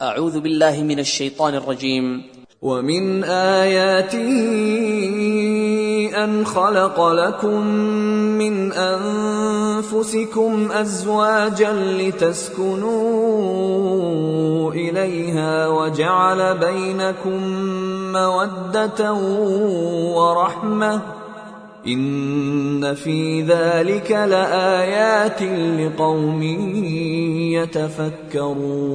أعوذ بالله من الشيطان الرجيم. ومن آياته أن خلق لكم من أنفسكم أزواجا لتسكنوا إليها وجعل بينكم مودة ورحمة إن في ذلك لآيات لقوم يتفكرون.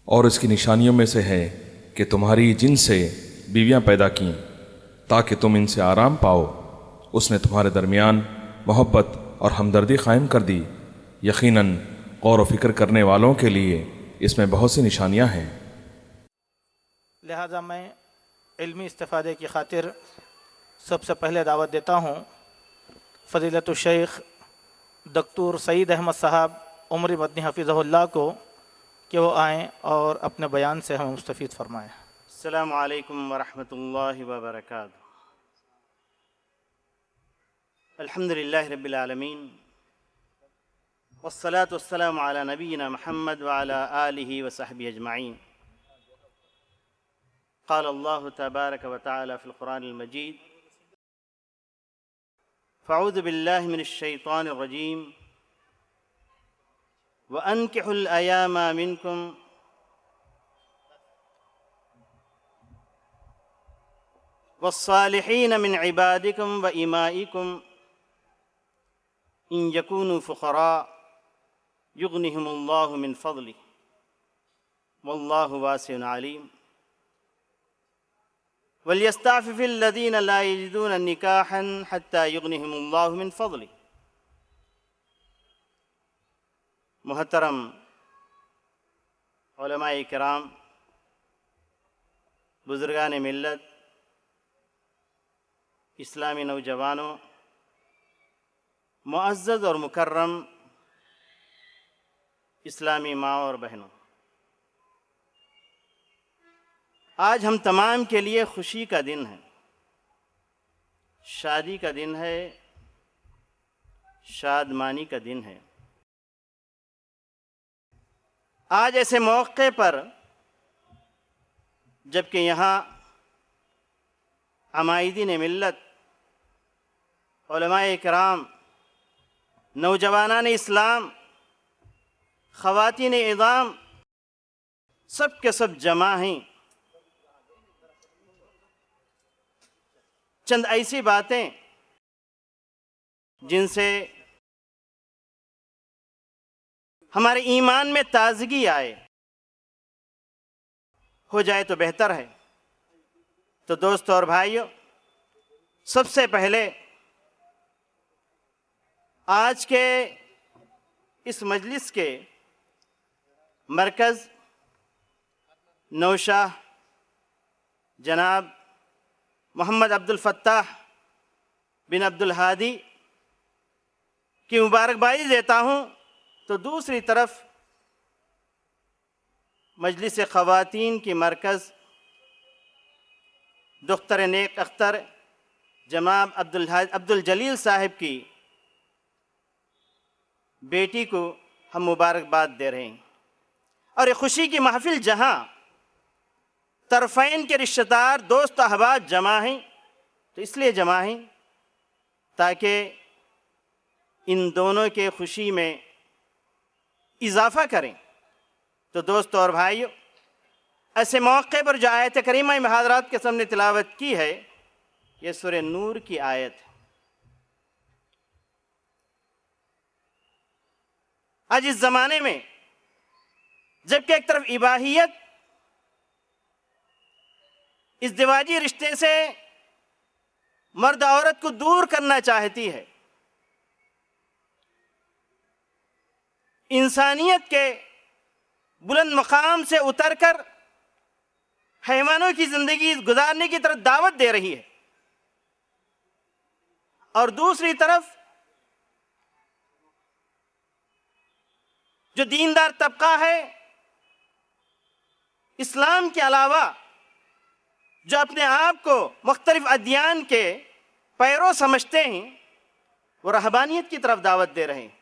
اور اس کی نشانیوں میں سے ہے کہ تمہاری جن سے بیویاں پیدا کیں تاکہ تم ان سے آرام پاؤ. اس نے تمہارے درمیان محبت اور ہمدردی قائم کر دی. یقیناً غور و فکر کرنے والوں کے لیے اس میں بہت سی نشانیاں ہیں. لہذا میں علمی استفادے کی خاطر سب سے پہلے دعوت دیتا ہوں فضیلت الشیخ دکتور سعید احمد صاحب عمری مدنی حفظہ اللہ کو کہ وہ آئیں اور اپنے بیان سے ہمیں مستفید فرمائیں. السلام علیکم ورحمۃ اللہ وبرکاتہ. الحمد للہ رب العالمین والصلاة والسلام علی نبینا محمد وعلی آلہ وصحبہ اجمعین. قال اللہ تبارک وتعالی فی القرآن المجید فاعوذ باللہ من الشیطان الرجیم وَأَنْكِحُوا الْأَيَامَ مِنْكُمْ وَالصَّالِحِينَ مِنْ عِبَادِكُمْ وَإِمَائِكُمْ إِنْ يَكُونُوا فُقَرَاءَ يُغْنِهِمُ اللَّهُ مِنْ فَضْلِهِ وَاللَّهُ وَاسِعٌ عَلِيمٌ. وَلْيَسْتَعْفِفِ الَّذِينَ لَا يَجِدُونَ نِكَاحًا حَتَّى يُغْنِهِمُ اللَّهُ مِنْ فَضْلِهِ. محترم علماء کرام، بزرگان ملت، اسلامی نوجوانوں، معزز اور مکرم اسلامی ماں اور بہنوں، آج ہم تمام کے لیے خوشی کا دن ہے، شادی کا دن ہے، شادمانی کا دن ہے. آج ایسے موقع پر جبکہ یہاں عمائدین ملت، علماء کرام، نوجوانان اسلام، خواتین عظام سب کے سب جمع ہیں، چند ایسی باتیں جن سے ہمارے ایمان میں تازگی آئے ہو جائے تو بہتر ہے. تو دوستو اور بھائیو، سب سے پہلے آج کے اس مجلس کے مرکز نوشاہ جناب محمد عبد الفتاح بن عبد الہادی کی مبارکبادی دیتا ہوں. تو دوسری طرف مجلس خواتین کی مرکز دختر نیک اختر جناب عبد الجلیل صاحب کی بیٹی کو ہم مبارکباد دے رہے ہیں. اور یہ خوشی کی محفل جہاں طرفین کے رشتہ دار، دوست و احباب جمع ہیں، تو اس لیے جمع ہیں تاکہ ان دونوں کے خوشی میں اضافہ کریں. تو دوستو اور بھائیو، ایسے موقع پر جو آیت کریمہ میں حضرات کے سامنے تلاوت کی ہے، یہ سورہ نور کی آیت ہے. آج اس زمانے میں جبکہ ایک طرف اباحیت ازدواجی رشتے سے مرد عورت کو دور کرنا چاہتی ہے، انسانیت کے بلند مقام سے اتر کر حیوانوں کی زندگی گزارنے کی طرف دعوت دے رہی ہے، اور دوسری طرف جو دیندار طبقہ ہے، اسلام کے علاوہ جو اپنے آپ کو مختلف ادیان کے پیرو سمجھتے ہیں، وہ رہبانیت کی طرف دعوت دے رہے ہیں.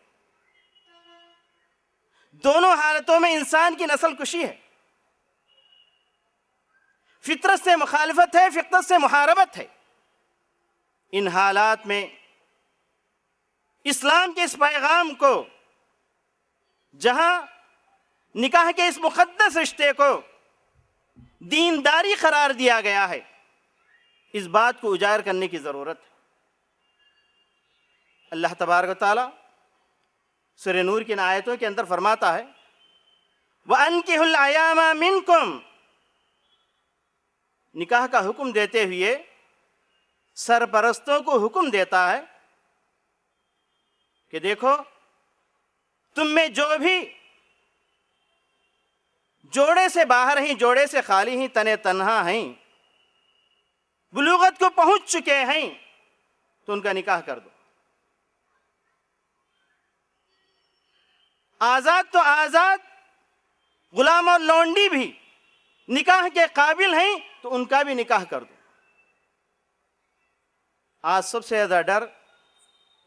دونوں حالتوں میں انسان کی نسل کشی ہے، فطرت سے مخالفت ہے، فطرت سے محاربت ہے۔ ان حالات میں اسلام کے اس پیغام کو، جہاں نکاح کے اس مقدس رشتے کو دینداری قرار دیا گیا ہے، اس بات کو اجاگر کرنے کی ضرورت ہے۔ اللہ تبارک و تعالیٰ سورہ نور کی ان آیتوں کے اندر فرماتا ہے وَأَنْكِحُوا الْأَيَامَ مِنْكُمْ، نکاح کا حکم دیتے ہوئے سرپرستوں کو حکم دیتا ہے کہ دیکھو تم میں جو بھی جوڑے سے باہر ہیں، جوڑے سے خالی ہیں، تنے تنہا ہیں، بلوغت کو پہنچ چکے ہیں، تو ان کا نکاح کر دو۔ آزاد تو آزاد، غلام اور لونڈی بھی نکاح کے قابل ہیں تو ان کا بھی نکاح کر دو۔ آج سب سے زیادہ ڈر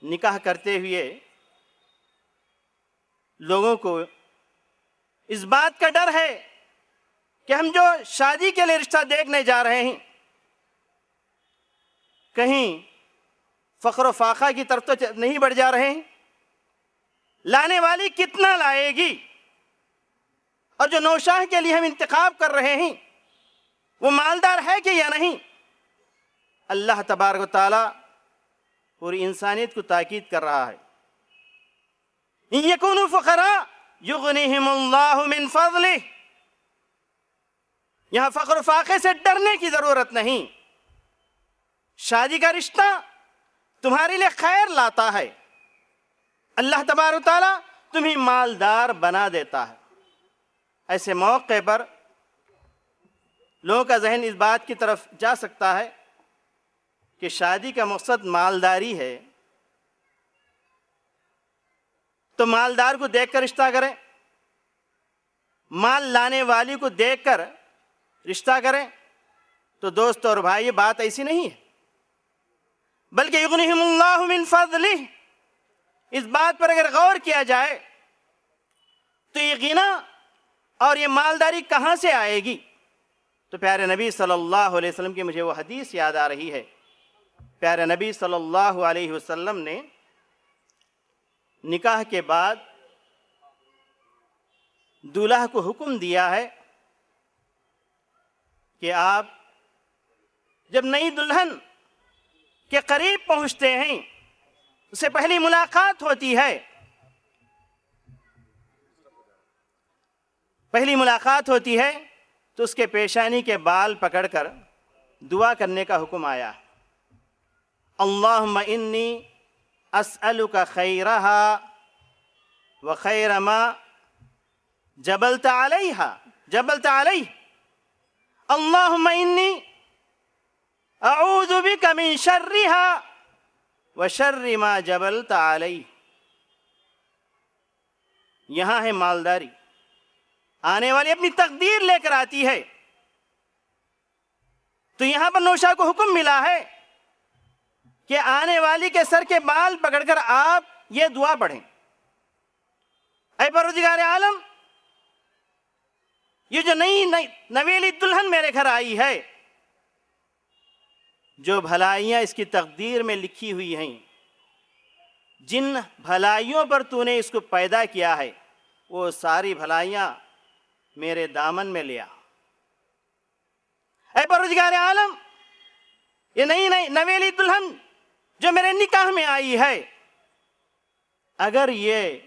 نکاح کرتے ہوئے لوگوں کو اس بات کا ڈر ہے کہ ہم جو شادی کے لیے رشتہ دیکھنے جا رہے ہیں، کہیں فخر و فاقہ کی طرف تو نہیں بڑھ جا رہے ہیں، لانے والی کتنا لائے گی، اور جو نوشاہ کے لیے ہم انتخاب کر رہے ہیں وہ مالدار ہے کہ یا نہیں۔ اللہ تبارک و تعالیٰ پوری انسانیت کو تاکید کر رہا ہے ان یکونوا فقراء یغنیہم اللہ من فضلہ۔ یہاں فقر و فاقے سے ڈرنے کی ضرورت نہیں، شادی کا رشتہ تمہارے لیے خیر لاتا ہے، اللہ تبارک و تعالیٰ تمہیں مالدار بنا دیتا ہے۔ ایسے موقع پر لوگوں کا ذہن اس بات کی طرف جا سکتا ہے کہ شادی کا مقصد مالداری ہے، تو مالدار کو دیکھ کر رشتہ کریں، مال لانے والی کو دیکھ کر رشتہ کریں۔ تو دوست اور بھائی، یہ بات ایسی نہیں ہے، بلکہ یغنیہم اللہ من فضلہ، اس بات پر اگر غور کیا جائے تو یہ غنا اور یہ مالداری کہاں سے آئے گی؟ تو پیارے نبی صلی اللہ علیہ وسلم کی مجھے وہ حدیث یاد آ رہی ہے۔ پیارے نبی صلی اللہ علیہ وسلم نے نکاح کے بعد دولہا کو حکم دیا ہے کہ آپ جب نئی دلہن کے قریب پہنچتے ہیں، اس سے پہلی ملاقات ہوتی ہے، تو اس کے پیشانی کے بال پکڑ کر دعا کرنے کا حکم آیا ہے۔ اللہم انی اسألک خیرہا وخیر ما جبلت علیہ، اللہم انی اعوذ بک من شرہا وشر ما جبلت علیہ۔ یہاں ہے مالداری، آنے والی اپنی تقدیر لے کر آتی ہے، تو یہاں پر نوشا کو حکم ملا ہے کہ آنے والی کے سر کے بال پکڑ کر آپ یہ دعا پڑھیں، اے پروردگار عالم، یہ جو نئی نویلی دلہن میرے گھر آئی ہے، جو بھلائیاں اس کی تقدیر میں لکھی ہوئی ہیں، جن بھلائیوں پر تو نے اس کو پیدا کیا ہے، وہ ساری بھلائیاں میرے دامن میں لیا۔ اے پروردگار عالم، یہ نئی نویلی دلہن جو میرے نکاح میں آئی ہے، اگر یہ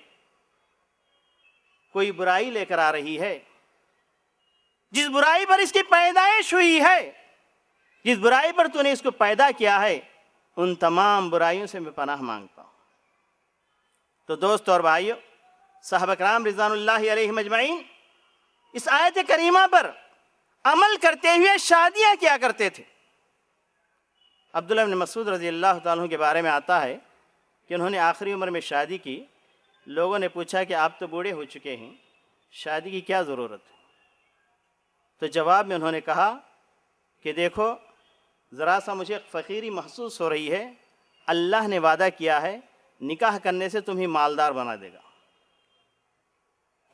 کوئی برائی لے کر آ رہی ہے، جس برائی پر اس کی پیدائش ہوئی ہے، جس برائی پر تو نے اس کو پیدا کیا ہے، ان تمام برائیوں سے میں پناہ مانگتا ہوں۔ تو دوست اور بھائیو، صحابہ کرام رضوان اللہ علیہم اجمعین اس آیت کریمہ پر عمل کرتے ہوئے شادیاں کیا کرتے تھے۔ عبداللہ بن مسعود رضی اللہ تعالیٰ عنہ کے بارے میں آتا ہے کہ انہوں نے آخری عمر میں شادی کی۔ لوگوں نے پوچھا کہ آپ تو بوڑھے ہو چکے ہیں، شادی کی کیا ضرورت ہے؟ تو جواب میں انہوں نے کہا کہ دیکھو، ذرا سا مجھے فقیری محسوس ہو رہی ہے، اللہ نے وعدہ کیا ہے نکاح کرنے سے تمہیں مالدار بنا دے گا۔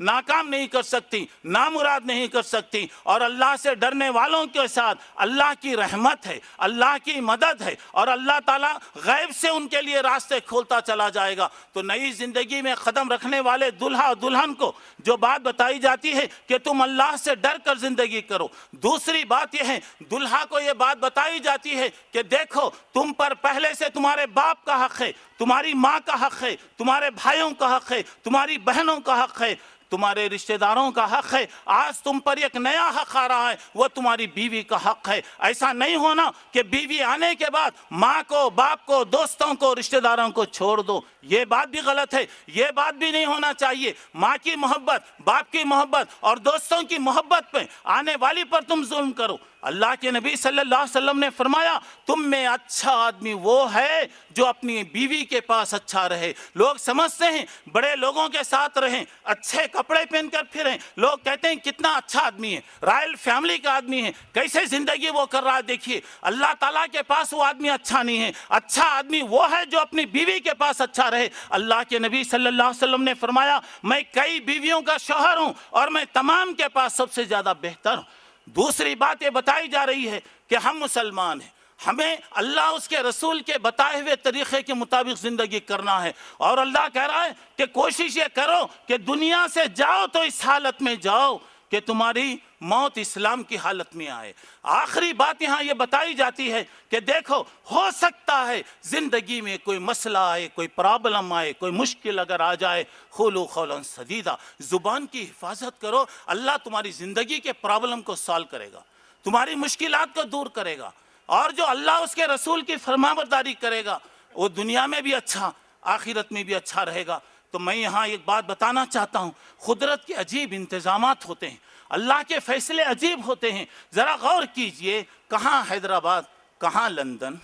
ناکام نہیں کر سکتی، نامراد نہیں کر سکتی. اور اللہ سے ڈرنے والوں کے ساتھ اللہ کی رحمت ہے، اللہ کی مدد ہے، اور اللہ تعالیٰ غیب سے ان کے لیے راستے کھولتا چلا جائے گا. تو نئی زندگی میں قدم رکھنے والے دلہا اور دلہن کو جو بات بتائی جاتی ہے کہ تم اللہ سے ڈر کر زندگی کرو. دوسری بات یہ ہے، دلہا کو یہ بات بتائی جاتی ہے کہ دیکھو تم پر پہلے سے تمہارے باپ کا حق ہے، تمہاری ماں کا حق ہے، تمہارے بھائیوں کا حق ہے، تمہاری بہنوں کا حق ہے، تمہارے رشتہ داروں کا حق ہے. آج تم پر ایک نیا حق آ رہا ہے، وہ تمہاری بیوی کا حق ہے. ایسا نہیں ہونا کہ بیوی آنے کے بعد ماں کو، باپ کو، دوستوں کو، رشتہ داروں کو چھوڑ دو. یہ بات بھی غلط ہے، یہ بات بھی نہیں ہونا چاہیے. ماں کی محبت، باپ کی محبت اور دوستوں کی محبت پہ آنے والی پر تم ظلم کرو. اللہ کے نبی صلی اللہ علیہ وسلم نے فرمایا تم میں اچھا آدمی وہ ہے جو اپنی بیوی کے پاس اچھا رہے. لوگ سمجھتے ہیں بڑے لوگوں کے ساتھ رہیں، اچھے کپڑے پہن کر پھریں. لوگ کہتے ہیں کتنا اچھا آدمی ہے، رائل فیملی کا آدمی ہے، کیسے زندگی وہ کر رہا ہے. دیکھیے اللہ تعالیٰ کے پاس وہ آدمی اچھا نہیں ہے. اچھا آدمی وہ ہے جو اپنی بیوی کے پاس اچھا رہے. اللہ کے نبی صلی اللہ علیہ وسلم نے فرمایا میں کئی بیویوں کا شوہر ہوں اور میں تمام کے پاس سب سے زیادہ بہتر ہوں. دوسری بات یہ بتائی جا رہی ہے کہ ہم مسلمان ہیں، ہمیں اللہ اس کے رسول کے بتائے ہوئے طریقے کے مطابق زندگی کرنا ہے. اور اللہ کہہ رہا ہے کہ کوشش یہ کرو کہ دنیا سے جاؤ تو اس حالت میں جاؤ کہ تمہاری موت اسلام کی حالت میں آئے. آخری بات یہاں یہ بتائی جاتی ہے کہ دیکھو ہو سکتا ہے زندگی میں کوئی مسئلہ آئے، کوئی پرابلم آئے، کوئی مشکل اگر آ جائے، قولوا قولا سدیدا، زبان کی حفاظت کرو. اللہ تمہاری زندگی کے پرابلم کو سالو کرے گا، تمہاری مشکلات کو دور کرے گا. اور جو اللہ اس کے رسول کی فرمانبرداری کرے گا وہ دنیا میں بھی اچھا، آخرت میں بھی اچھا رہے گا. تو میں یہاں ایک بات بتانا چاہتا ہوں، قدرت کے عجیب انتظامات ہوتے ہیں، اللہ کے فیصلے عجیب ہوتے ہیں. ذرا غور کیجئے، کہاں حیدرآباد، کہاں لندن،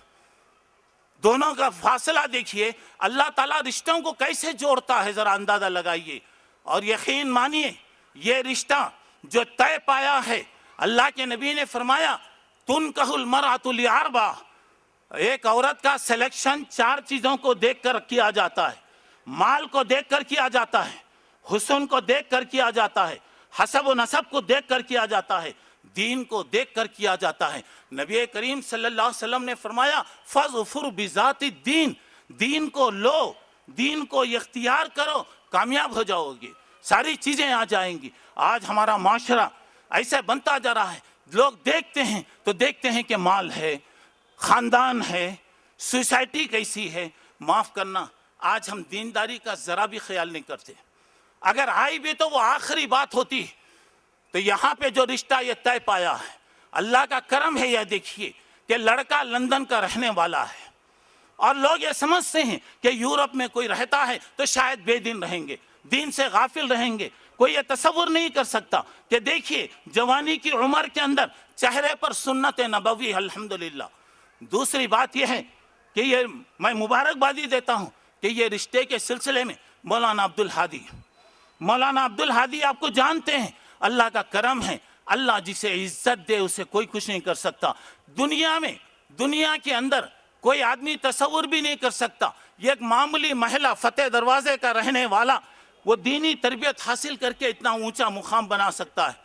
دونوں کا فاصلہ دیکھیے. اللہ تعالیٰ رشتوں کو کیسے جوڑتا ہے ذرا اندازہ لگائیے. اور یقین مانیے یہ رشتہ جو طے پایا ہے، اللہ کے نبی نے فرمایا تنکح المرأۃ لاربع، ایک عورت کا سلیکشن 4 چیزوں کو دیکھ کر کیا جاتا ہے. مال کو دیکھ کر کیا جاتا ہے، حسن کو دیکھ کر کیا جاتا ہے، حسب و نسب کو دیکھ کر کیا جاتا ہے، دین کو دیکھ کر کیا جاتا ہے. نبی کریم صلی اللہ علیہ وسلم نے فرمایا فَاظْفَرْ بِذَاتِ الدِّین، دین کو لو، دین کو اختیار کرو، کامیاب ہو جاؤ گے، ساری چیزیں آ جائیں گی. آج ہمارا معاشرہ ایسے بنتا جا رہا ہے، لوگ دیکھتے ہیں تو دیکھتے ہیں کہ مال ہے، خاندان ہے، سوسائٹی کیسی ہے. معاف کرنا، آج ہم دینداری کا ذرا بھی خیال نہیں کرتے. اگر آئی بھی تو وہ آخری بات ہوتی ہے. تو یہاں پہ جو رشتہ یہ طے پایا ہے، اللہ کا کرم ہے. یہ دیکھیے کہ لڑکا لندن کا رہنے والا ہے اور لوگ یہ سمجھتے ہیں کہ یورپ میں کوئی رہتا ہے تو شاید بے دین رہیں گے، دین سے غافل رہیں گے. کوئی یہ تصور نہیں کر سکتا کہ دیکھیے جوانی کی عمر کے اندر چہرے پر سنت نبوی الحمدللہ. دوسری بات یہ ہے کہ یہ میں مبارکبادی دیتا ہوں کہ یہ رشتے کے سلسلے میں مولانا عبد الحادی آپ کو جانتے ہیں، اللہ کا کرم ہے. اللہ جسے عزت دے اسے کوئی کچھ نہیں کر سکتا. دنیا کے اندر کوئی آدمی تصور بھی نہیں کر سکتا یہ ایک معمولی محلہ فتح دروازے کا رہنے والا وہ دینی تربیت حاصل کر کے اتنا اونچا مقام بنا سکتا ہے.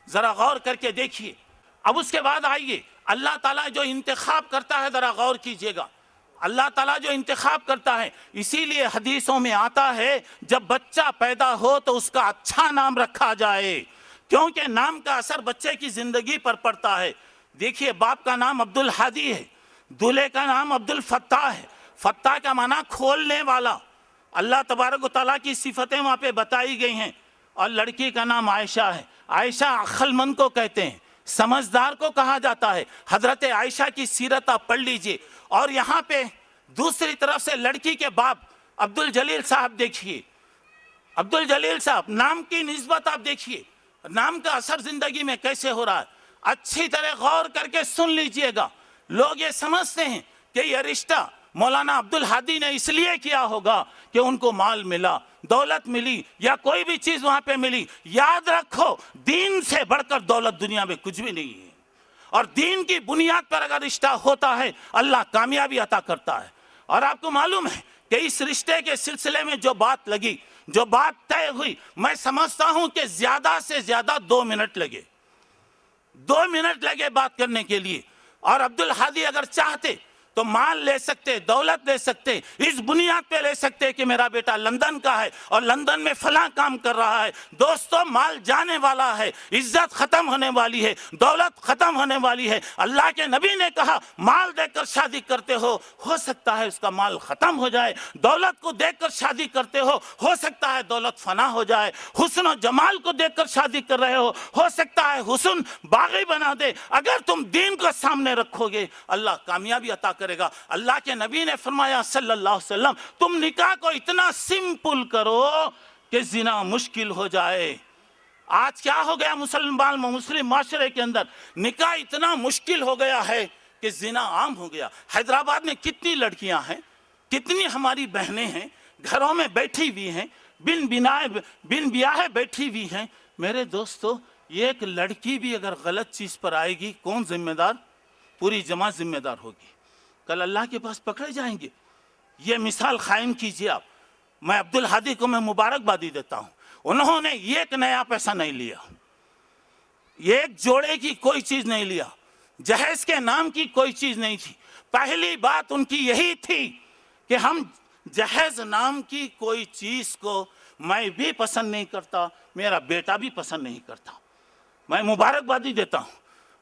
ذرا غور کر کے دیکھیے. اب اس کے بعد آئیے اللہ تعالیٰ جو انتخاب کرتا ہے، ذرا غور کیجئے گا. اللہ تعالیٰ جو انتخاب کرتا ہے، اسی لیے حدیثوں میں آتا ہے جب بچہ پیدا ہو تو اس کا اچھا نام رکھا جائے، کیونکہ نام کا اثر بچے کی زندگی پر پڑتا ہے. دیکھیے باپ کا نام عبد الحادی ہے، دولہے کا نام عبد الفتاح ہے. فتاح کا معنی کھولنے والا. اللہ تبارک و تعالیٰ کی صفتیں وہاں پہ بتائی گئی ہیں. اور لڑکی کا نام عائشہ ہے. عائشہ عقل مند کو کہتے ہیں، سمجھدار کو کہا جاتا ہے. حضرت عائشہ کی سیرت آپ پڑھ لیجئے. اور یہاں پہ دوسری طرف سے لڑکی کے باپ عبد الجلیل صاحب دیکھیے. عبد الجلیل صاحب نام کی نسبت آپ دیکھیے، نام کا اثر زندگی میں کیسے ہو رہا ہے. اچھی طرح غور کر کے سن لیجئے گا. لوگ یہ سمجھتے ہیں کہ یہ رشتہ مولانا عبد الحادی نے اس لیے کیا ہوگا کہ ان کو مال ملا، دولت ملی یا کوئی بھی چیز وہاں پہ ملی. یاد رکھو دین سے بڑھ کر دولت دنیا میں کچھ بھی نہیں ہے. اور دین کی بنیاد پر اگر رشتہ ہوتا ہے اللہ کامیابی عطا کرتا ہے. اور آپ کو معلوم ہے کہ اس رشتے کے سلسلے میں جو بات لگی جو بات طے ہوئی، میں سمجھتا ہوں کہ زیادہ سے زیادہ 2 منٹ لگے، 2 منٹ لگے بات کرنے کے لیے، اور عبدالہادی اگر چاہتے تو مال لے سکتے، دولت لے سکتے، اس بنیاد پہ لے سکتے کہ میرا بیٹا لندن کا ہے اور لندن میں فلاں کام کر رہا ہے۔ دوستو، مال جانے والا ہے، عزت ختم ہونے والی ہے، دولت ختم ہونے والی ہے۔ اللہ کے نبی نے کہا مال دے کر شادی کرتے ہو سکتا ہے اس کا مال ختم ہو جائے، دولت کو دیکھ کر شادی کرتے ہو سکتا ہے دولت فنا ہو جائے، حسن و جمال کو دیکھ کر شادی کر رہے ہو سکتا ہے حسن باغی بنا دے۔ اگر تم دین کو سامنے رکھو گے اللہ کامیابی عطا کرے گا۔ اللہ کے نبی نے فرمایا صلی اللہ علیہ وسلم، تم نکاح کو اتنا سمپل کرو کہ زنا مشکل ہو جائے۔ آج کیا ہو گیا مسلم معاشرے کے اندر، نکاح اتنا مشکل ہو گیا ہے کہ زنا عام ہو گیا۔ حیدرآباد میں کتنی لڑکیاں ہیں، کتنی ہماری بہنیں ہیں گھروں میں بیٹھی ہوئی ہیں، بن بیاہ بیٹھی ہوئی ہیں۔ میرے دوستو، ایک لڑکی بھی اگر غلط چیز پر آئے گی کون ذمہ دار؟ پوری جماعت ذمہ دار ہوگی، کل اللہ کے پاس پکڑے جائیں گے۔ یہ مثال قائم کیجیے آپ۔ میں عبدالہادی کو میں مبارکبادی دیتا ہوں، انہوں نے ایک نیا پیسہ نہیں لیا، ایک جوڑے کی کوئی چیز نہیں لیا، جہیز کے نام کی کوئی چیز نہیں تھی۔ پہلی بات ان کی یہی تھی کہ ہم جہیز نام کی کوئی چیز کو میں بھی پسند نہیں کرتا، میرا بیٹا بھی پسند نہیں کرتا۔ میں مبارکبادی دیتا ہوں،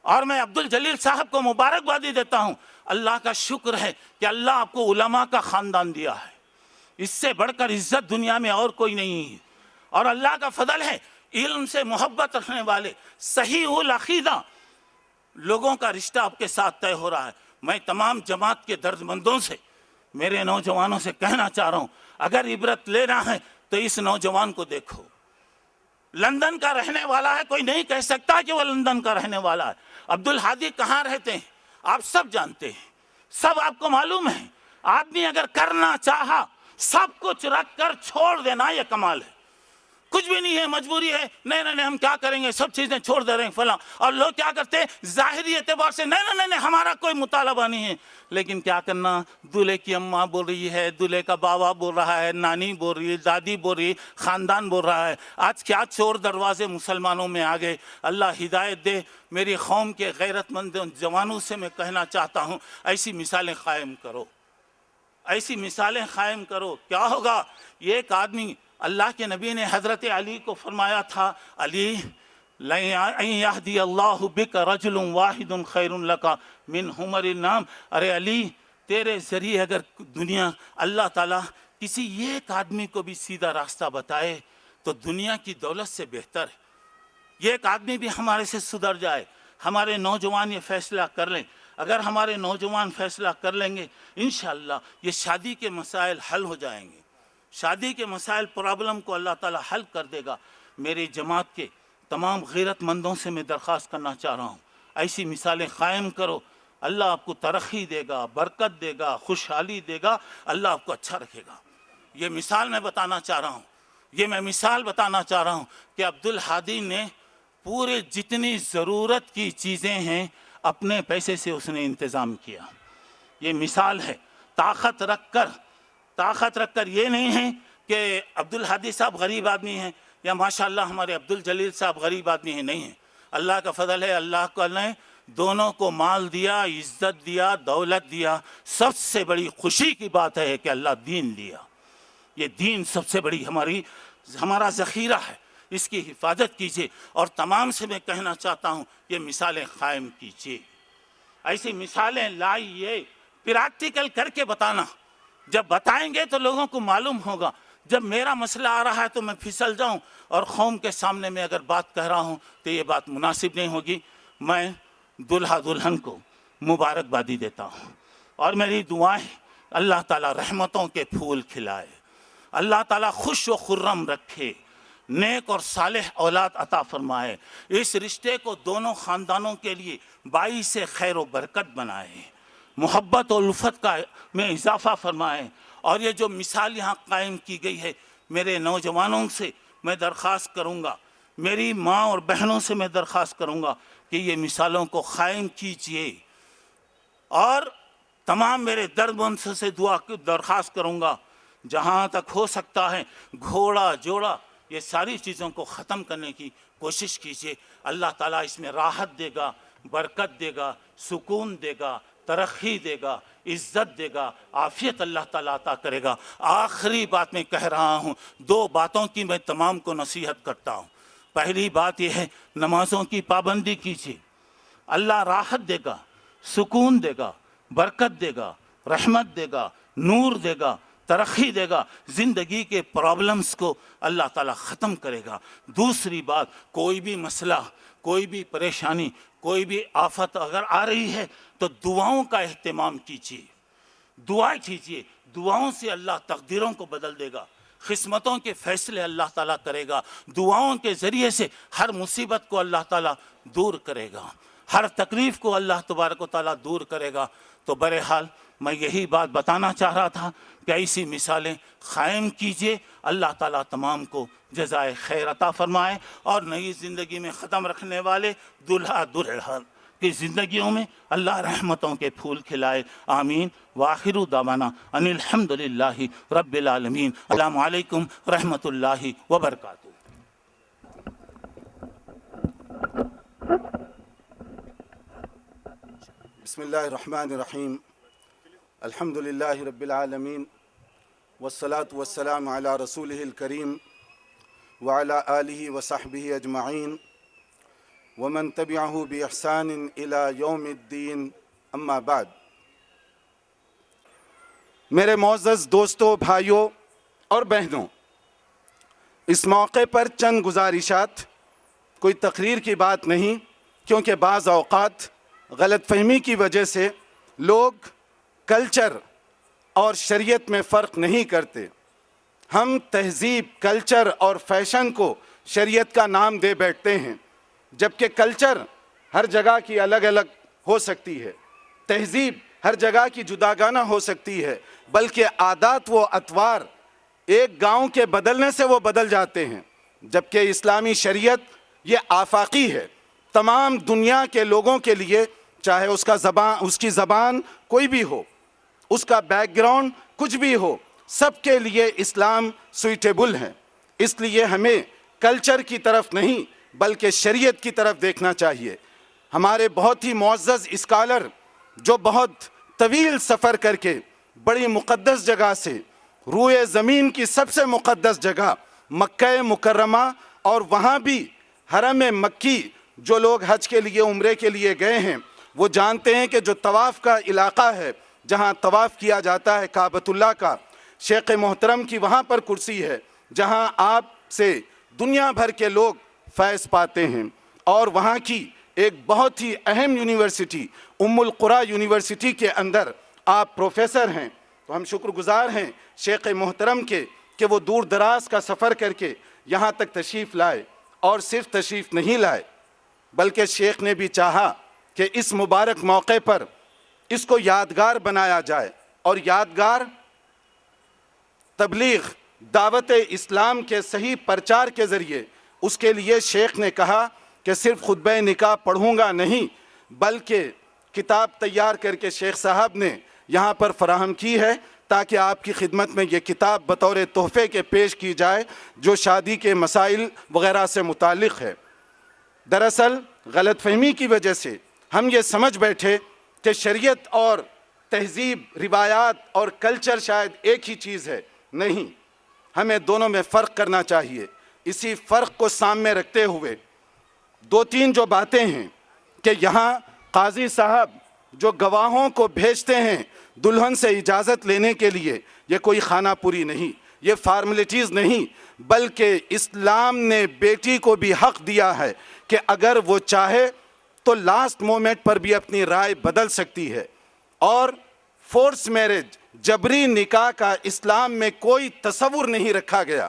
اور میں عبدالجلیل صاحب کو مبارکبادی دیتا ہوں۔ اللہ کا شکر ہے کہ اللہ آپ کو علماء کا خاندان دیا ہے، اس سے بڑھ کر عزت دنیا میں اور کوئی نہیں ہے۔ اور اللہ کا فضل ہے، علم سے محبت رکھنے والے صحیح العقیدہ لوگوں کا رشتہ آپ کے ساتھ طے ہو رہا ہے۔ میں تمام جماعت کے درد مندوں سے، میرے نوجوانوں سے کہنا چاہ رہا ہوں، اگر عبرت لینا ہے تو اس نوجوان کو دیکھو، لندن کا رہنے والا ہے، کوئی نہیں کہہ سکتا کہ وہ لندن کا رہنے والا ہے۔ عبدالہادی کہاں رہتے ہیں آپ سب جانتے ہیں، سب آپ کو معلوم ہے۔ آدمی اگر کرنا چاہا سب کچھ رکھ کر چھوڑ دینا یہ کمال ہے۔ کچھ بھی نہیں ہے، مجبوری ہے، نہیں ہم کیا کریں گے، سب چیزیں چھوڑ دے رہے ہیں فلاں۔ اور لوگ کیا کرتے ہیں ظاہری اعتبار سے، نہیں ہمارا کوئی مطالبہ نہیں ہے، لیکن کیا کرنا، دولہے کی اماں بول رہی ہے، دولہے کا بابا بول رہا ہے، نانی بول رہی ہے، دادی بول رہی ہے، خاندان بول رہا ہے۔ آج کیا چور دروازے مسلمانوں میں آ گئے۔ اللہ ہدایت دے۔ میری قوم کے غیرت مند جوانوں سے میں کہنا چاہتا ہوں، ایسی مثالیں قائم کرو، ایسی مثالیں قائم کرو۔ کیا ہوگا، ایک آدمی، اللہ کے نبی نے حضرت علی کو فرمایا تھا، علی لَن يَهْدِيَ اللَّهُ بِكَ رَجُلٌ وَاحِدٌ خَيْرٌ لَكَ مِنْ حُمَرِ النَّعَمِ۔ ارے علی، تیرے ذریعے اگر دنیا اللہ تعالیٰ کسی ایک آدمی کو بھی سیدھا راستہ بتائے تو دنیا کی دولت سے بہتر ہے۔ ایک آدمی بھی ہمارے سے سدھر جائے، ہمارے نوجوان یہ فیصلہ کر لیں، اگر ہمارے نوجوان فیصلہ کر لیں گے انشاءاللہ یہ شادی کے مسائل حل ہو جائیں گے، شادی کے مسائل پرابلم کو اللہ تعالیٰ حل کر دے گا۔ میری جماعت کے تمام غیرت مندوں سے میں درخواست کرنا چاہ رہا ہوں، ایسی مثالیں قائم کرو، اللہ آپ کو ترقی دے گا، برکت دے گا، خوشحالی دے گا، اللہ آپ کو اچھا رکھے گا۔ یہ مثال میں بتانا چاہ رہا ہوں، یہ میں مثال بتانا چاہ رہا ہوں کہ عبدالہادی نے پورے جتنی ضرورت کی چیزیں ہیں اپنے پیسے سے اس نے انتظام کیا۔ یہ مثال ہے۔ طاقت رکھ کر یہ نہیں ہے کہ عبدالہادی صاحب غریب آدمی ہیں یا ماشاءاللہ ہمارے عبدالجلیل صاحب غریب آدمی ہیں، نہیں ہیں۔ اللہ کا فضل ہے، اللہ کو نے دونوں کو مال دیا، عزت دیا، دولت دیا۔ سب سے بڑی خوشی کی بات ہے کہ اللہ دین دیا۔ یہ دین سب سے بڑی ہمارا ذخیرہ ہے، اس کی حفاظت کیجیے۔ اور تمام سے میں کہنا چاہتا ہوں یہ مثالیں قائم کیجیے، ایسی مثالیں لائیے، پریکٹیکل کر کے بتانا۔ جب بتائیں گے تو لوگوں کو معلوم ہوگا۔ جب میرا مسئلہ آ رہا ہے تو میں پھسل جاؤں اور قوم کے سامنے میں اگر بات کہہ رہا ہوں تو یہ بات مناسب نہیں ہوگی۔ میں دلہا دلہن کو مبارکبادی دیتا ہوں، اور میری دعائیں اللہ تعالیٰ رحمتوں کے پھول کھلائے، اللہ تعالیٰ خوش و خرم رکھے، نیک اور صالح اولاد عطا فرمائے، اس رشتے کو دونوں خاندانوں کے لیے باعث خیر و برکت بنائے، محبت و الفت کا میں اضافہ فرمائے۔ اور یہ جو مثال یہاں قائم کی گئی ہے، میرے نوجوانوں سے میں درخواست کروں گا، میری ماں اور بہنوں سے میں درخواست کروں گا کہ یہ مثالوں کو قائم کیجئے، اور تمام میرے درد مند سے دعا کی درخواست کروں گا، جہاں تک ہو سکتا ہے گھوڑا جوڑا یہ ساری چیزوں کو ختم کرنے کی کوشش کیجیے. اللہ تعالیٰ اس میں راحت دے گا، برکت دے گا، سکون دے گا، ترقی دے گا، عزت دے گا، عافیت اللہ تعالیٰ عطا کرے گا. آخری بات میں کہہ رہا ہوں، 2 باتوں کی میں تمام کو نصیحت کرتا ہوں. پہلی بات یہ ہے نمازوں کی پابندی کیجیے، اللہ راحت دے گا، سکون دے گا، برکت دے گا، رحمت دے گا، نور دے گا، ترقی دے گا، زندگی کے پرابلمز کو اللہ تعالیٰ ختم کرے گا. دوسری بات، کوئی بھی مسئلہ، کوئی بھی پریشانی، کوئی بھی آفت اگر آ رہی ہے تو دعاؤں کا اہتمام کیجیے، دعا کیجیے. دعاؤں سے اللہ تقدیروں کو بدل دے گا، قسمتوں کے فیصلے اللہ تعالیٰ کرے گا. دعاؤں کے ذریعے سے ہر مصیبت کو اللہ تعالیٰ دور کرے گا، ہر تکلیف کو اللہ تبارک و تعالیٰ دور کرے گا. تو بہرحال میں یہی بات بتانا چاہ رہا تھا کہ ایسی مثالیں قائم کیجیے. اللہ تعالیٰ تمام کو جزائے خیر عطا فرمائے اور نئی زندگی میں قدم رکھنے والے دلہا دلہن کی زندگیوں میں اللہ رحمتوں کے پھول کھلائے. آمین. وآخر دعوانا ان الحمدللہ رب العالمین. السلام علیکم رحمۃ اللہ وبرکاتہ. بسم اللہ الرحمن الرحیم. الحمد للہ رب العالمین والصلاة والسلام علی رسولہ الکریم وعلی آلہ وصحبہ اجمعین ومن تبعہ بإحسان الی یوم الدین. اما بعد. میرے معزز دوستوں، بھائیوں اور بہنوں، اس موقع پر چند گزارشات، کوئی تقریر کی بات نہیں، کیونکہ بعض اوقات غلط فہمی کی وجہ سے لوگ کلچر اور شریعت میں فرق نہیں کرتے. ہم تہذیب، کلچر اور فیشن کو شریعت کا نام دے بیٹھتے ہیں، جبکہ کلچر ہر جگہ کی الگ الگ ہو سکتی ہے، تہذیب ہر جگہ کی جداگانہ ہو سکتی ہے، بلکہ عادات و اطوار ایک گاؤں کے بدلنے سے وہ بدل جاتے ہیں. جبکہ اسلامی شریعت یہ آفاقی ہے، تمام دنیا کے لوگوں کے لیے، چاہے اس کی زبان کوئی بھی ہو، اس کا بیک گراؤنڈ کچھ بھی ہو، سب کے لیے اسلام سوئیٹیبل ہے. اس لیے ہمیں کلچر کی طرف نہیں بلکہ شریعت کی طرف دیکھنا چاہیے. ہمارے بہت ہی معزز اسکالر جو بہت طویل سفر کر کے بڑی مقدس جگہ سے، روئے زمین کی سب سے مقدس جگہ مکہ مکرمہ، اور وہاں بھی حرم مکی، جو لوگ حج کے لیے، عمرے کے لیے گئے ہیں وہ جانتے ہیں کہ جو طواف کا علاقہ ہے، جہاں طواف کیا جاتا ہے کعبۃ اللہ کا، شیخ محترم کی وہاں پر کرسی ہے جہاں آپ سے دنیا بھر کے لوگ فیض پاتے ہیں. اور وہاں کی ایک بہت ہی اہم یونیورسٹی ام القریٰ یونیورسٹی کے اندر آپ پروفیسر ہیں. تو ہم شکر گزار ہیں شیخ محترم کے کہ وہ دور دراز کا سفر کر کے یہاں تک تشریف لائے، اور صرف تشریف نہیں لائے بلکہ شیخ نے بھی چاہا کہ اس مبارک موقع پر اس کو یادگار بنایا جائے. اور یادگار تبلیغ، دعوت اسلام کے صحیح پرچار کے ذریعے، اس کے لیے شیخ نے کہا کہ صرف خطبہ نکاح پڑھوں گا نہیں، بلکہ کتاب تیار کر کے شیخ صاحب نے یہاں پر فراہم کی ہے تاکہ آپ کی خدمت میں یہ کتاب بطور تحفے کے پیش کی جائے جو شادی کے مسائل وغیرہ سے متعلق ہے. دراصل غلط فہمی کی وجہ سے ہم یہ سمجھ بیٹھے کہ شریعت اور تہذیب، روایات اور کلچر شاید ایک ہی چیز ہے. نہیں، ہمیں دونوں میں فرق کرنا چاہیے. اسی فرق کو سامنے رکھتے ہوئے 2-3 جو باتیں ہیں کہ یہاں قاضی صاحب جو گواہوں کو بھیجتے ہیں دلہن سے اجازت لینے کے لیے، یہ کوئی خانہ پوری نہیں، یہ فارمیلٹیز نہیں، بلکہ اسلام نے بیٹی کو بھی حق دیا ہے کہ اگر وہ چاہے تو لاسٹ مومنٹ پر بھی اپنی رائے بدل سکتی ہے. اور فورس میرج، جبری نکاح کا اسلام میں کوئی تصور نہیں رکھا گیا.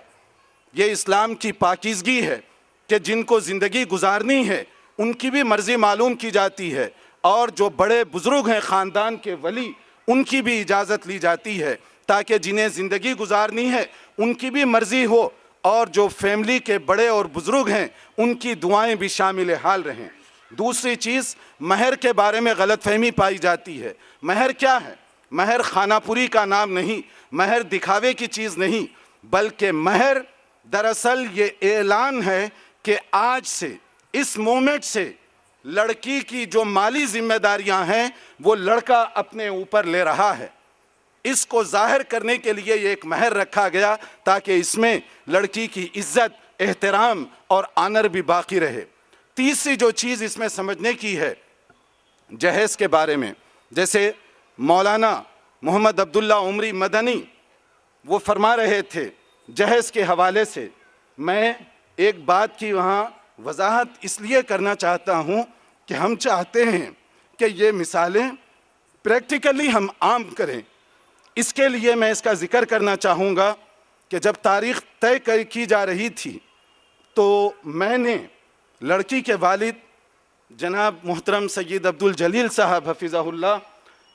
یہ اسلام کی پاکیزگی ہے کہ جن کو زندگی گزارنی ہے ان کی بھی مرضی معلوم کی جاتی ہے، اور جو بڑے بزرگ ہیں خاندان کے ولی، ان کی بھی اجازت لی جاتی ہے تاکہ جنہیں زندگی گزارنی ہے ان کی بھی مرضی ہو، اور جو فیملی کے بڑے اور بزرگ ہیں ان کی دعائیں بھی شامل حال رہیں. دوسری چیز، مہر کے بارے میں غلط فہمی پائی جاتی ہے. مہر کیا ہے؟ مہر خانہ پوری کا نام نہیں مہر دکھاوے کی چیز نہیں، بلکہ مہر دراصل یہ اعلان ہے کہ آج سے، اس مومنٹ سے لڑکی کی جو مالی ذمہ داریاں ہیں وہ لڑکا اپنے اوپر لے رہا ہے۔ اس کو ظاہر کرنے کے لیے یہ ایک مہر رکھا گیا تاکہ اس میں لڑکی کی عزت، احترام اور آنر بھی باقی رہے۔ تیسری جو چیز اس میں سمجھنے کی ہے جہیز کے بارے میں، جیسے مولانا محمد عبداللہ عمری مدنی وہ فرما رہے تھے جہیز کے حوالے سے، میں ایک بات کی وہاں وضاحت اس لیے کرنا چاہتا ہوں کہ ہم چاہتے ہیں کہ یہ مثالیں پریکٹیکلی ہم عام کریں۔ اس کے لیے میں اس کا ذکر کرنا چاہوں گا کہ جب تاریخ طے کی جا رہی تھی تو میں نے لڑکی کے والد جناب محترم سید عبدالجلیل صاحب حفظہ اللہ،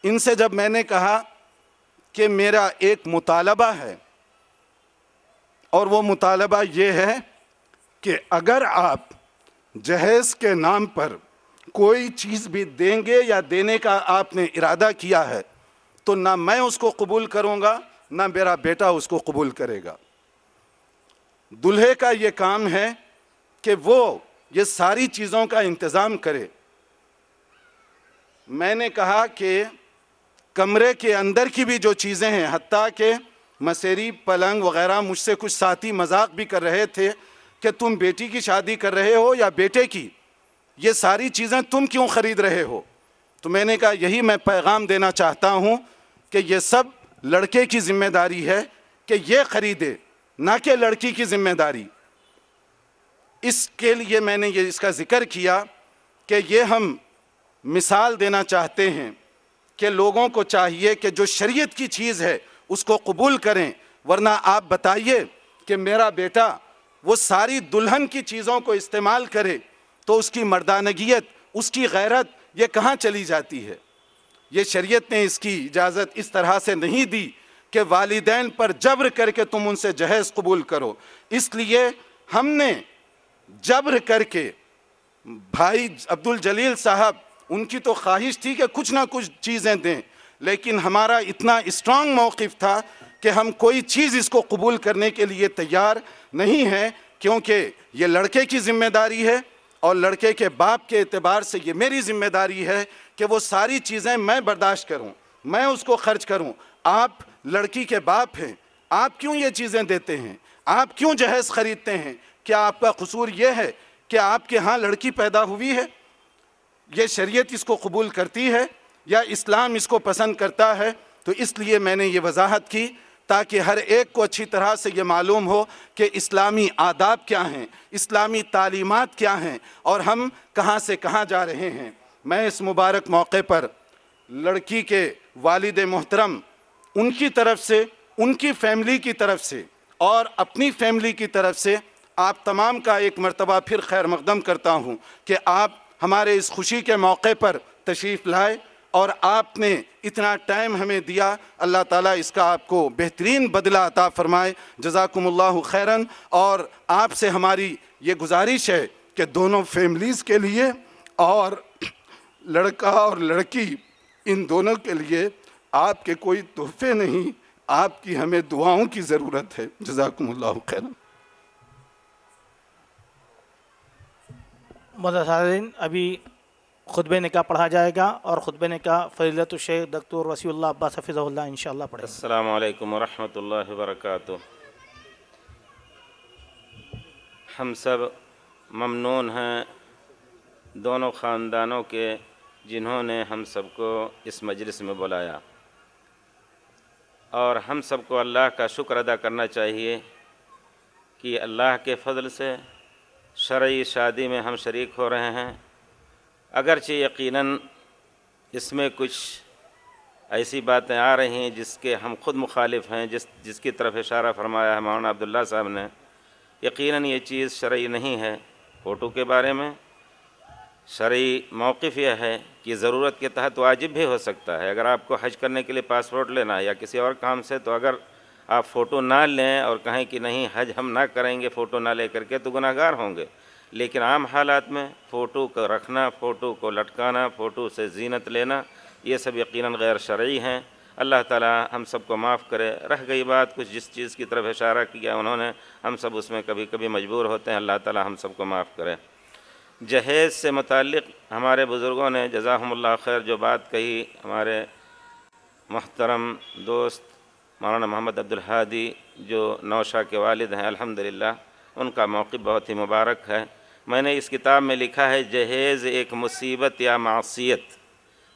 ان سے جب میں نے کہا کہ میرا ایک مطالبہ ہے، اور وہ مطالبہ یہ ہے کہ اگر آپ جہیز کے نام پر کوئی چیز بھی دیں گے یا دینے کا آپ نے ارادہ کیا ہے تو نہ میں اس کو قبول کروں گا نہ میرا بیٹا اس کو قبول کرے گا۔ دلہے کا یہ کام ہے کہ وہ یہ ساری چیزوں کا انتظام کرے۔ میں نے کہا کہ کمرے کے اندر کی بھی جو چیزیں ہیں، حتیٰ کہ مسیری پلنگ وغیرہ، مجھ سے کچھ ساتھی مذاق بھی کر رہے تھے کہ تم بیٹی کی شادی کر رہے ہو یا بیٹے کی، یہ ساری چیزیں تم کیوں خرید رہے ہو؟ تو میں نے کہا یہی میں پیغام دینا چاہتا ہوں کہ یہ سب لڑکے کی ذمہ داری ہے کہ یہ خریدے، نہ کہ لڑکی کی ذمہ داری۔ اس کے لیے میں نے اس کا ذکر کیا کہ یہ ہم مثال دینا چاہتے ہیں کہ لوگوں کو چاہیے کہ جو شریعت کی چیز ہے اس کو قبول کریں، ورنہ آپ بتائیے کہ میرا بیٹا وہ ساری دلہن کی چیزوں کو استعمال کرے تو اس کی مردانگیت، اس کی غیرت یہ کہاں چلی جاتی ہے؟ یہ شریعت نے اس کی اجازت اس طرح سے نہیں دی کہ والدین پر جبر کر کے تم ان سے جہیز قبول کرو۔ اس لیے ہم نے جبر کر کے، بھائی عبدالجلیل صاحب ان کی تو خواہش تھی کہ کچھ نہ کچھ چیزیں دیں، لیکن ہمارا اتنا اسٹرانگ موقف تھا کہ ہم کوئی چیز اس کو قبول کرنے کے لیے تیار نہیں ہیں، کیونکہ یہ لڑکے کی ذمہ داری ہے اور لڑکے کے باپ کے اعتبار سے یہ میری ذمہ داری ہے کہ وہ ساری چیزیں میں برداشت کروں، میں اس کو خرچ کروں۔ آپ لڑکی کے باپ ہیں، آپ کیوں یہ چیزیں دیتے ہیں؟ آپ کیوں جہیز خریدتے ہیں؟ کیا آپ کا قصور یہ ہے کہ آپ کے ہاں لڑکی پیدا ہوئی ہے؟ یہ شریعت اس کو قبول کرتی ہے یا اسلام اس کو پسند کرتا ہے؟ تو اس لیے میں نے یہ وضاحت کی تاکہ ہر ایک کو اچھی طرح سے یہ معلوم ہو کہ اسلامی آداب کیا ہیں، اسلامی تعلیمات کیا ہیں اور ہم کہاں سے کہاں جا رہے ہیں۔ میں اس مبارک موقع پر لڑکی کے والد محترم، ان کی طرف سے، ان کی فیملی کی طرف سے اور اپنی فیملی کی طرف سے آپ تمام کا ایک مرتبہ پھر خیر مقدم کرتا ہوں کہ آپ ہمارے اس خوشی کے موقع پر تشریف لائے اور آپ نے اتنا ٹائم ہمیں دیا۔ اللہ تعالیٰ اس کا آپ کو بہترین بدلہ عطا فرمائے، جزاکم اللہ خیراً۔ اور آپ سے ہماری یہ گزارش ہے کہ دونوں فیملیز کے لیے اور لڑکا اور لڑکی ان دونوں کے لیے آپ کے کوئی تحفے نہیں، آپ کی ہمیں دعاؤں کی ضرورت ہے۔ جزاکم اللہ خیراً۔ معزز حاضرین، ابھی خطبہ نکاح پڑھا جائے گا اور خطبہ نکاح فضیلت الشیخ دکتور وسیع اللہ عباس حفظہ اللہ انشاءاللہ پڑھیں گے۔ السلام علیکم ورحمۃ اللہ وبرکاتہ۔ ہم سب ممنون ہیں دونوں خاندانوں کے جنہوں نے ہم سب کو اس مجلس میں بلایا، اور ہم سب کو اللہ کا شکر ادا کرنا چاہیے کہ اللہ کے فضل سے شرعی شادی میں ہم شریک ہو رہے ہیں۔ اگرچہ یقیناً اس میں کچھ ایسی باتیں آ رہی ہیں جس کے ہم خود مخالف ہیں، جس کی طرف اشارہ فرمایا ہے مولانا عبداللہ صاحب نے۔ یقیناً یہ چیز شرعی نہیں ہے۔ فوٹو کے بارے میں شرعی موقف یہ ہے کہ ضرورت کے تحت واجب بھی ہو سکتا ہے۔ اگر آپ کو حج کرنے کے لیے پاسپورٹ لینا ہے یا کسی اور کام سے، تو اگر آپ فوٹو نہ لیں اور کہیں کہ نہیں حج ہم نہ کریں گے فوٹو نہ لے کر کے، تو گناہ گار ہوں گے۔ لیکن عام حالات میں فوٹو کو رکھنا، فوٹو کو لٹکانا، فوٹو سے زینت لینا، یہ سب یقیناً غیر شرعی ہیں۔ اللہ تعالی ہم سب کو معاف کرے۔ رہ گئی بات کچھ جس چیز کی طرف اشارہ کیا انہوں نے، ہم سب اس میں کبھی کبھی مجبور ہوتے ہیں، اللہ تعالی ہم سب کو معاف کرے۔ جہیز سے متعلق ہمارے بزرگوں نے جزاہم اللہ خیر جو بات کہی، ہمارے محترم دوست مولانا محمد عبدالہادی جو نوشہ کے والد ہیں الحمدللہ، ان کا موقف بہت ہی مبارک ہے۔ میں نے اس کتاب میں لکھا ہے جہیز ایک مصیبت یا معصیت،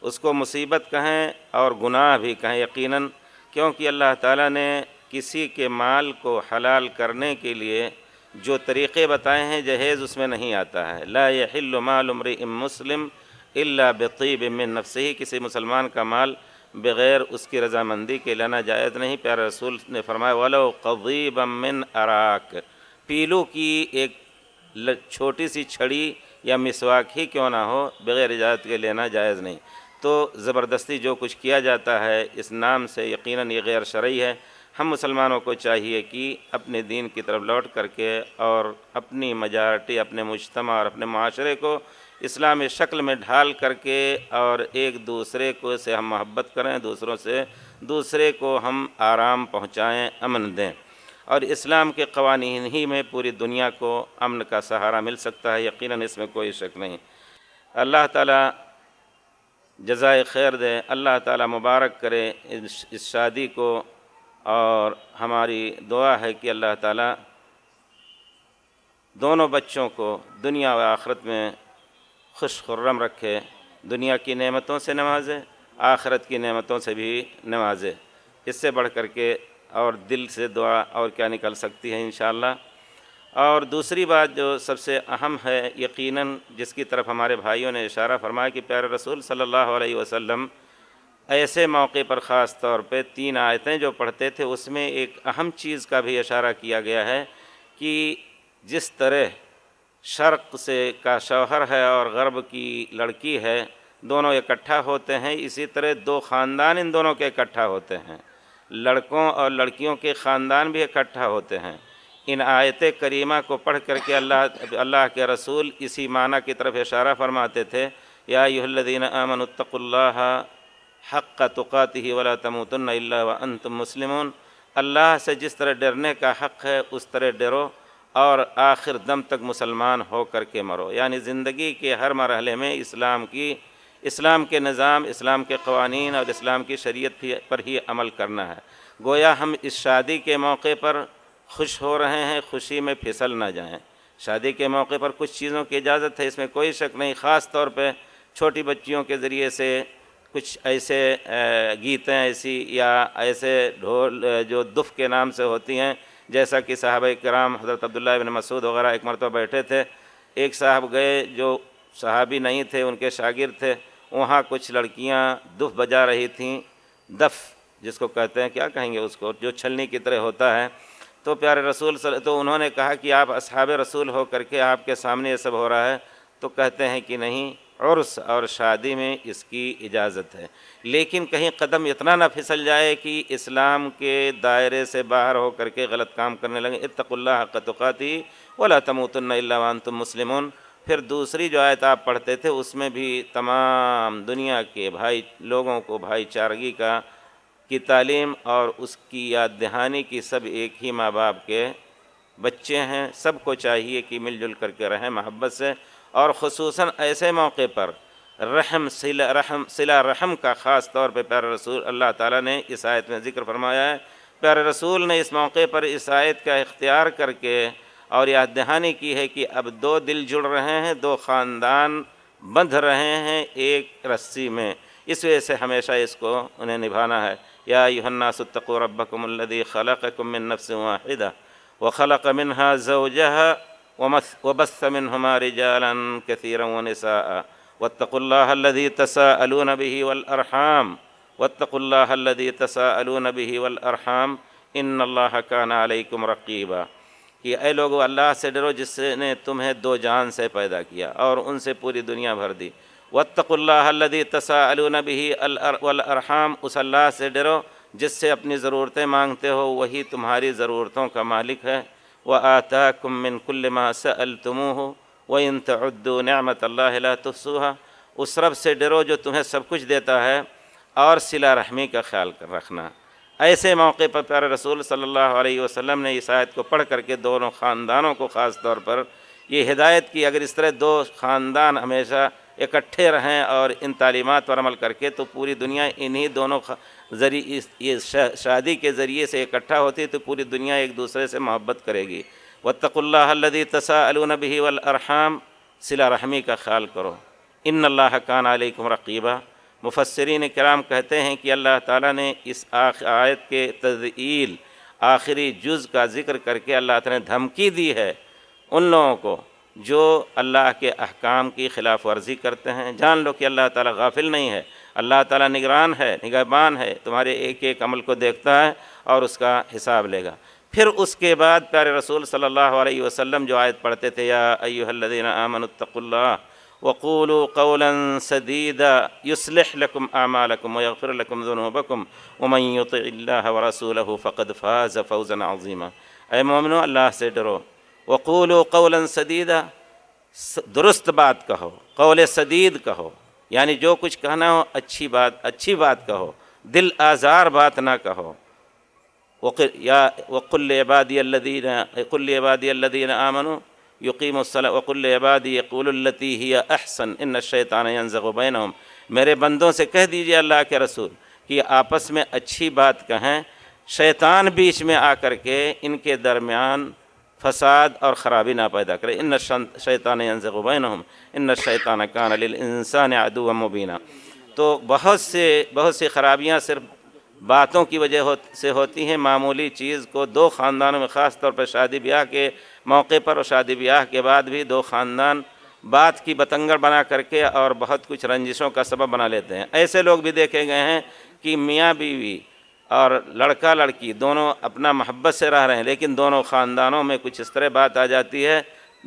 اس کو مصیبت کہیں اور گناہ بھی کہیں یقیناً، کیونکہ اللہ تعالیٰ نے کسی کے مال کو حلال کرنے کے لیے جو طریقے بتائے ہیں جہیز اس میں نہیں آتا ہے۔ لا یحل مال امرئ مسلم الا بطیب من نفسہ، کسی مسلمان کا مال بغیر اس کی رضامندی کے لینا جائز نہیں۔ پیارے رسول نے فرمایا وَلَوْ قَضِيبًا مِّنْ أَرَاكَ، پیلو کی ایک چھوٹی سی چھڑی یا مسواک ہی کیوں نہ ہو بغیر اجازت کے لینا جائز نہیں۔ تو زبردستی جو کچھ کیا جاتا ہے اس نام سے یقیناً یہ غیر شرعی ہے۔ ہم مسلمانوں کو چاہیے کہ اپنے دین کی طرف لوٹ کر کے اور اپنی میجارٹی، اپنے مجتمع اور اپنے معاشرے کو اسلامی شکل میں ڈھال کر کے اور ایک دوسرے کو سے ہم محبت کریں، دوسرے کو ہم آرام پہنچائیں، امن دیں، اور اسلام کے قوانین ہی میں پوری دنیا کو امن کا سہارا مل سکتا ہے، یقیناً اس میں کوئی شک نہیں۔ اللہ تعالیٰ جزائے خیر دے، اللہ تعالیٰ مبارک کرے اس شادی کو، اور ہماری دعا ہے کہ اللہ تعالیٰ دونوں بچوں کو دنیا و آخرت میں خوش خرم رکھے، دنیا کی نعمتوں سے نوازے، آخرت کی نعمتوں سے بھی نوازے۔ اس سے بڑھ کر کے اور دل سے دعا اور کیا نکل سکتی ہے انشاءاللہ۔ اور دوسری بات جو سب سے اہم ہے یقیناً، جس کی طرف ہمارے بھائیوں نے اشارہ فرمایا کہ پیارے رسول صلی اللہ علیہ وسلم ایسے موقع پر خاص طور پہ 3 آیتیں جو پڑھتے تھے اس میں ایک اہم چیز کا بھی اشارہ کیا گیا ہے کہ جس طرح شرق سے کا شوہر ہے اور غرب کی لڑکی ہے، دونوں اکٹھا ہوتے ہیں، اسی طرح 2 خاندان ان دونوں کے اکٹھا ہوتے ہیں، لڑکوں اور کے خاندان بھی اکٹھا ہوتے ہیں۔ ان آیت کریمہ کو پڑھ کر کے اللہ کے رسول اسی معنی کی طرف اشارہ فرماتے تھے، یا ایھا الذین آمنوا اتقوا اللہ حق تقاتہ ولا تموتن الا وانتم مسلمون، اللہ سے جس طرح ڈرنے کا حق ہے اس طرح ڈرو اور آخر دم تک مسلمان ہو کر کے مرو، یعنی زندگی کے ہر مرحلے میں اسلام کے نظام، اسلام کے قوانین اور اسلام کی شریعت پر ہی عمل کرنا ہے۔ گویا ہم اس شادی کے موقع پر خوش ہو رہے ہیں، خوشی میں پھسل نہ جائیں۔ شادی کے موقع پر کچھ چیزوں کی اجازت ہے، اس میں کوئی شک نہیں، خاص طور پہ چھوٹی بچیوں کے ذریعے سے کچھ ایسے گیتیں ایسی یا ایسے ڈھول جو دف کے نام سے ہوتی ہیں، جیسا کہ صحابہ کرام حضرت عبداللہ بن مسعود وغیرہ ایک مرتبہ بیٹھے تھے، ایک صاحب گئے جو صحابی نہیں تھے، ان کے شاگرد تھے، وہاں کچھ لڑکیاں دف بجا رہی تھیں، دف جس کو کہتے ہیں، کیا کہیں گے اس کو، جو چھلنی کی طرح ہوتا ہے۔ تو پیارے رسول تو انہوں نے کہا کہ آپ اصحاب رسول ہو کر کے آپ کے سامنے یہ سب ہو رہا ہے، تو کہتے ہیں کہ نہیں، عرس اور شادی میں اس کی اجازت ہے، لیکن کہیں قدم اتنا نہ پھسل جائے کہ اسلام کے دائرے سے باہر ہو کر کے غلط کام کرنے لگیں۔ اتقوا اللہ حق تقاتہ ولا تموتن الا وانتم مسلمون۔ پھر دوسری جو آیت آپ پڑھتے تھے اس میں بھی تمام دنیا کے لوگوں کو بھائی چارگی کی تعلیم اور اس کی یاد دہانی کی، سب ایک ہی ماں باپ کے بچے ہیں، سب کو چاہیے کہ مل جل کر کے رہیں محبت سے، اور خصوصاً ایسے موقع پر صلہ رحم کا خاص طور پہ پیارے رسول اللہ تعالیٰ نے اس آیت میں ذکر فرمایا ہے۔ پیارے رسول نے اس موقع پر اس آیت کا اختیار کر کے اور یاد دہانی کی ہے کہ اب 2 دل جڑ رہے ہیں، 2 خاندان بندھ رہے ہیں ایک رسی میں، اس وجہ سے ہمیشہ اس کو انہیں نبھانا ہے۔ یا ایھا الناس اتقوا ربکم الذی خلقکم من نفس واحدہ وخلق منها زوجها وبث منهما رجالا كثيرا ونساء واتقوا الله الذي تساءلون به والأرحام واتقوا الله الذي تساءلون به والأرحام ان الله كان عليكم رقيبا، کہ اے لوگو اللہ سے ڈرو جس نے تمہیں 2 جان سے پیدا کیا اور ان سے پوری دنیا بھر دی۔ واتقوا اللہ الذی تساءلون به والارحام، اس اللہ سے ڈرو جس سے اپنی ضرورتیں مانگتے ہو، وہی تمہاری ضرورتوں کا مالک ہے۔ وآتاکم من کل ما سألتموہ وإن تعدوا نعمت اللہ لا تحصوها، اس رب سے ڈرو جو تمہیں سب کچھ دیتا ہے اور صلہ رحمی کا خیال رکھنا۔ ایسے موقع پر پیارے رسول صلی اللہ علیہ وسلم نے اس آیت کو پڑھ کر کے دونوں خاندانوں کو خاص طور پر یہ ہدایت کی، اگر اس طرح دو خاندان ہمیشہ اکٹھے رہیں اور ان تعلیمات پر عمل کر کے، تو پوری دنیا انہی دونوں ذریعے، یہ شادی کے ذریعے سے اکٹھا ہوتی تو پوری دنیا ایک دوسرے سے محبت کرے گی۔ واتقوا اللہ الذی تساءلون بہ والارحام، صلہ رحمی کا خیال کرو۔ ان اللہ کان علیکم رقیبا، مفسرین کرام کہتے ہیں کہ اللہ تعالیٰ نے اس آیت کے تذیل آخری جز کا ذکر کر کے اللہ تعالیٰ نے دھمکی دی ہے ان لوگوں کو جو اللہ کے احکام کی خلاف ورزی کرتے ہیں۔ جان لو کہ اللہ تعالیٰ غافل نہیں ہے، اللہ تعالیٰ نگران ہے، نگہبان ہے، تمہارے ایک ایک عمل کو دیکھتا ہے اور اس کا حساب لے گا۔ پھر اس کے بعد پیارے رسول صلی اللہ علیہ وسلم جو آیت پڑھتے تھے، یا ایھا الذین آمنوا اتقوا اللہ وقولوا قولا سدیدا یصلح لکم اعمالکم ویغفر لکم ذنوبکم ومن یطع اللہ ورسولہ فقد فاز فوزا عظیما۔ اے مومنو، اللہ سے ڈرو، وقولوا قولا سدیدا، درست بات کہو، قول سدید کہو، یعنی جو کچھ کہنا ہو اچھی بات کہو، دل آزار بات نہ کہو۔ وقل لعبادی الذین آمنوا یقیموا الصلاۃ وقل لعبادی یقولوا التی ہی احسن ان الشیطان ینزغ بینہم، میرے بندوں سے کہہ دیجئے اللہ کے رسول کہ آپس میں اچھی بات کہیں، شیطان بیچ میں آ کر کے ان کے درمیان فساد اور خرابی نہ پیدا کرے۔ ان الشیطان ینزغ بینہم ان الشیطان کان للانسان عدوا مبینا۔ تو بہت سی خرابیاں صرف باتوں کی وجہ سے ہوتی ہیں۔ معمولی چیز کو دو خاندانوں میں، خاص طور پر شادی بیاہ کے موقع پر اور شادی بیاہ کے بعد بھی، دو خاندان بات کی بتنگڑ بنا کر کے اور بہت کچھ رنجشوں کا سبب بنا لیتے ہیں۔ ایسے لوگ بھی دیکھے گئے ہیں کہ میاں بیوی اور لڑکا لڑکی دونوں اپنا محبت سے رہ رہے ہیں، لیکن دونوں خاندانوں میں کچھ اس طرح بات آ جاتی ہے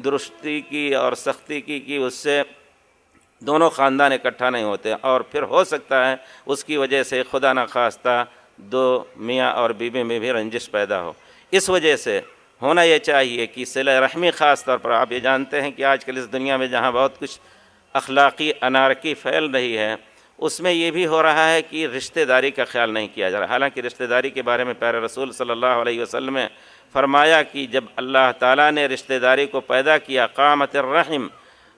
درستی کی اور سختی کی کہ اس سے دونوں خاندان اکٹھا نہیں ہوتے، اور پھر ہو سکتا ہے اس کی وجہ سے خدا نخواستہ دو میاں اور بیوی میں بھی رنجش پیدا ہو۔ اس وجہ سے ہونا یہ چاہیے کہ صلہ رحمی، خاص طور پر آپ یہ جانتے ہیں کہ آج کل اس دنیا میں جہاں بہت کچھ اخلاقی انارکی پھیل رہی ہے، اس میں یہ بھی ہو رہا ہے کہ رشتہ داری کا خیال نہیں کیا جا رہا۔ حالانکہ رشتہ داری کے بارے میں پیارے رسول صلی اللہ علیہ وسلم نے فرمایا کہ جب اللہ تعالیٰ نے رشتہ داری کو پیدا کیا، قامت الرحم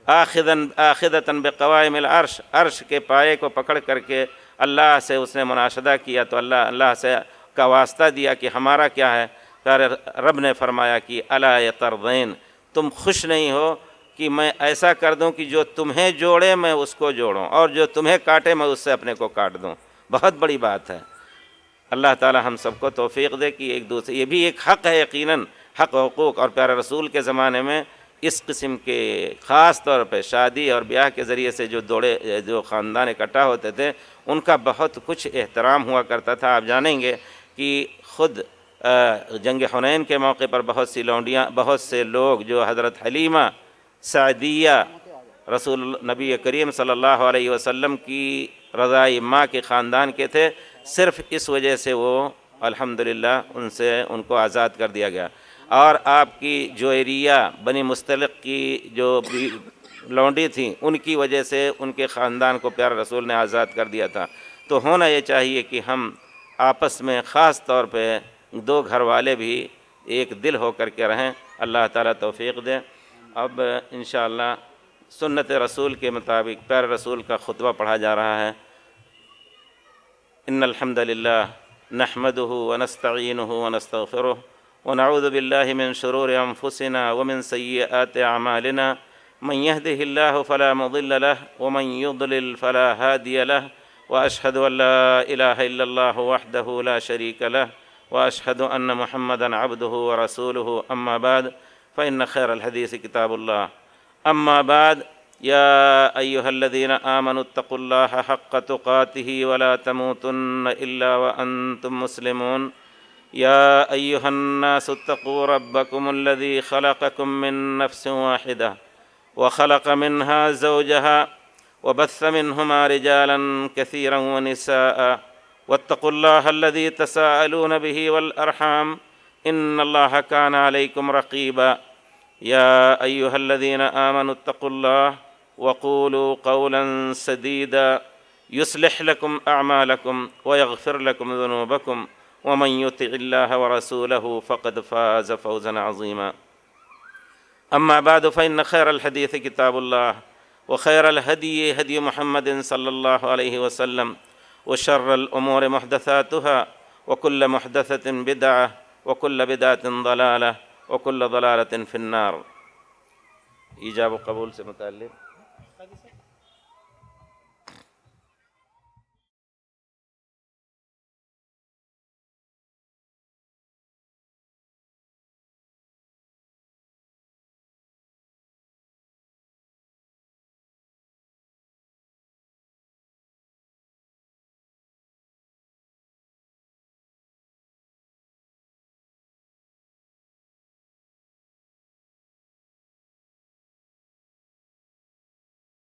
آخذۃ بقوائم العرش، عرش کے پائے کو پکڑ کر کے اللہ سے اس نے مناشدہ کیا، تو اللہ سے کا واسطہ دیا کہ ہمارا کیا ہے۔ پیارے رب نے فرمایا کہ الا یترضین، تم خوش نہیں ہو کہ میں ایسا کر دوں کہ جو تمہیں جوڑے میں اس کو جوڑوں، اور جو تمہیں کاٹے میں اس سے اپنے کو کاٹ دوں۔ بہت بڑی بات ہے۔ اللہ تعالی ہم سب کو توفیق دے کہ ایک دوسرے، یہ بھی ایک حق ہے یقیناً، حق حقوق، اور پیارے رسول کے زمانے میں اس قسم کے خاص طور پہ شادی اور بیاہ کے ذریعے سے جو خاندان اکٹھا ہوتے تھے، ان کا بہت کچھ احترام ہوا کرتا تھا۔ آپ جانیں گے کہ خود جنگ حنین کے موقع پر بہت سے لوگ جو حضرت حلیمہ سعدیہ نبی کریم صلی اللہ علیہ وسلم کی رضائی ماں کے خاندان کے تھے، صرف اس وجہ سے وہ الحمدللہ ان کو آزاد کر دیا گیا۔ اور آپ کی جویریہ بنی مستلق کی جو لونڈی تھیں، ان کی وجہ سے ان کے خاندان کو پیارے رسول نے آزاد کر دیا تھا۔ تو ہونا یہ چاہیے کہ ہم آپس میں خاص طور پہ دو گھر والے بھی ایک دل ہو کر کے رہیں۔ اللہ تعالیٰ توفیق دے۔ اب انشاءاللہ سنت رسول کے مطابق پیارے رسول کا خطبہ پڑھا جا رہا ہے۔ ان الحمد للہ نحمدہ ونستعینہ ونستغفرہ ونعوذ باللہ من شرور انفسنا ومن سیئات اعمالنا من يهده الله فلا مضل له ومن يضلل فلا هادي له واشهد ان لا اله الا الله وحده لا شريك له واشهد ان محمدا عبده ورسوله اما بعد فان خير الحديث كتاب الله اما بعد يا ايها الذين امنوا اتقوا الله حق تقاته ولا تموتن الا وانتم مسلمون يا ايها الناس اتقوا ربكم الذي خلقكم من نفس واحده وخلق منها زوجها وبث منهما رجالا كثيرا ونساء واتقوا الله الذي تساءلون به والأرحام إن الله كان عليكم رقيبا يا أيها الذين آمنوا اتقوا الله وقولوا قولا سديدا يصلح لكم أعمالكم ويغفر لكم ذنوبكم ومن يطع الله ورسوله فقد فاز فوزا عظيما. أما بعد فإن خير الحديث كتاب الله وخير الهدي هدي محمد صلى الله عليه وسلم وشر الأمور محدثاتها وكل محدثة بدعة وكل بدعة ضلالة وكل ضلالة في النار. ایجاب و قبول سے متعلق